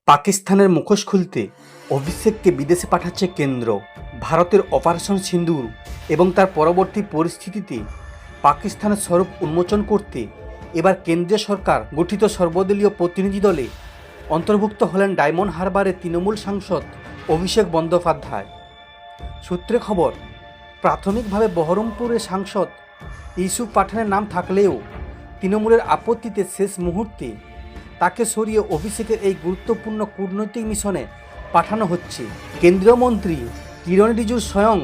পাকিস্তানের মুখোশ খুলতে অভিষেককে বিদেশে পাঠাচ্ছে কেন্দ্র। ভারতের অপারেশন সিন্দুর এবং তার পরবর্তী পরিস্থিতিতে পাকিস্তানের স্বরূপ উন্মোচন করতে এবার কেন্দ্রীয় সরকার গঠিত সর্বদলীয় প্রতিনিধি দলে অন্তর্ভুক্ত হলেন ডায়মন্ড হারবারের তৃণমূল সাংসদ অভিষেক বন্দ্যোপাধ্যায়। সূত্রে খবর, প্রাথমিকভাবে বহরমপুরের সাংসদ ইউসুফ পাঠানের নাম থাকলেও তৃণমূলের আপত্তিতে শেষ মুহূর্তে তাকে সরিয়ে অভিষেকের এই গুরুত্বপূর্ণ কূটনৈতিক মিশনে পাঠানো হচ্ছে। কেন্দ্রীয় মন্ত্রী কিরণ রিজিজু স্বয়ং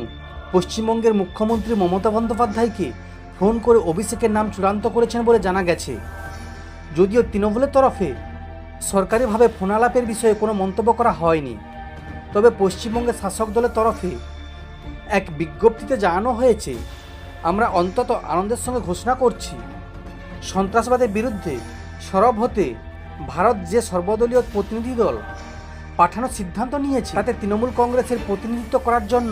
পশ্চিমবঙ্গের মুখ্যমন্ত্রী মমতা বন্দ্যোপাধ্যায়কে ফোন করে অভিষেকের নাম চূড়ান্ত করেছেন বলে জানা গেছে। যদিও তৃণমূলের তরফে সরকারিভাবে ফোনালাপের বিষয়ে কোনো মন্তব্য করা হয়নি, তবে পশ্চিমবঙ্গের শাসক দলের তরফে এক বিজ্ঞপ্তিতে জানানো হয়েছে, আমরা অন্তত আনন্দের সঙ্গে ঘোষণা করছি, সন্ত্রাসবাদের বিরুদ্ধে সরব হতে ভারত যে সর্বদলীয় প্রতিনিধি দল পাঠানোর সিদ্ধান্ত নিয়েছে তাতে তৃণমূল কংগ্রেসের প্রতিনিধিত্ব করার জন্য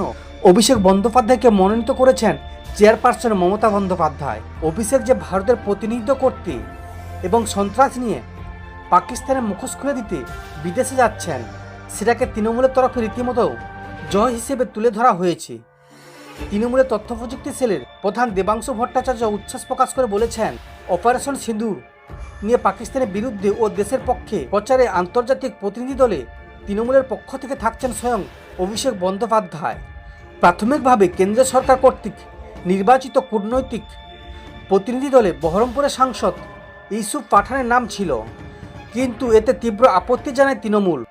অভিষেক বন্দ্যোপাধ্যায়কে মনোনীত করেছেন চেয়ারপারসন মমতা বন্দ্যোপাধ্যায়। অভিষেক যে ভারতের প্রতিনিধিত্ব করতে এবং সন্ত্রাস নিয়ে পাকিস্তানের মুখোশ খুলে দিতে বিদেশে যাচ্ছেন, সেটাকে তৃণমূলের তরফে রীতিমতো জয় হিসেবে তুলে ধরা হয়েছে। তৃণমূলের তথ্য প্রযুক্তি সেলের প্রধান দেবাংশু ভট্টাচার্য উচ্ছ্বাস প্রকাশ করে বলেছেন, অপারেশন সিন্দুর নিয়ে পাকিস্তানের বিরুদ্ধে ও দেশের পক্ষে প্রচারে আন্তর্জাতিক প্রতিনিধি দলে তৃণমূলের পক্ষ থেকে থাকছেন স্বয়ং অভিষেক বন্দ্যোপাধ্যায়। প্রাথমিকভাবে কেন্দ্র সরকার কর্তৃক নির্বাচিত কূটনৈতিক প্রতিনিধি দলে বহরমপুরের সাংসদ ইউসুফ পাঠানের নাম ছিল, কিন্তু এতে তীব্র আপত্তি জানায় তৃণমূল।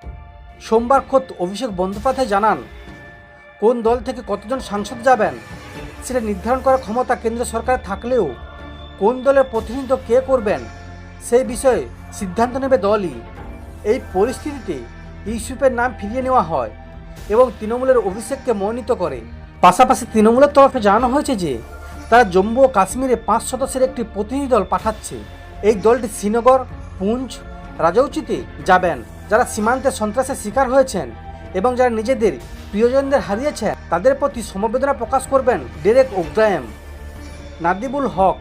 সোমবার খোদ অভিষেক বন্দ্যোপাধ্যায় জানান, কোন দল থেকে কতজন সাংসদ যাবেন সেটা নির্ধারণ করার ক্ষমতা কেন্দ্র সরকারের থাকলেও কোন দলের প্রতিনিধিত্ব কে করবেন সেই বিষয়ে সিদ্ধান্ত নেবে দলই। এই পরিস্থিতিতে ইউসুফের নাম ফিরিয়ে নেওয়া হয় এবং তৃণমূলের অভিষেককে মনোনীত করে। পাশাপাশি তৃণমূলের তরফে জানানো হয়েছে যে তারা জম্মু ও কাশ্মীরে 5 সদস্যের একটি প্রতিনিধি দল পাঠাচ্ছে। এই দলটি শ্রীনগর, পুঞ্চ, রাজৌরিতে যাবেন। যারা সীমান্তে সন্ত্রাসের শিকার হয়েছেন এবং যারা নিজেদের প্রিয়জনদের হারিয়েছেন তাদের প্রতি সমবেদনা প্রকাশ করবেন ডেরেক ওব্রায়েন, নাদিবুল হক,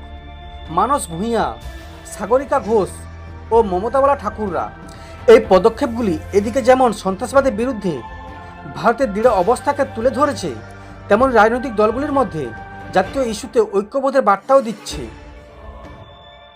মানস ভূঁইয়া, সাগরিকা ঘোষ ও মমতাবালা ঠাকুররা। এই পদক্ষেপগুলি এদিকে যেমন সন্ত্রাসবাদের বিরুদ্ধে ভারতের দৃঢ় অবস্থাকে তুলে ধরেছে, তেমন রাজনৈতিক দলগুলির মধ্যে জাতীয় ইস্যুতে ঐক্যবোধের বার্তাও দিচ্ছে।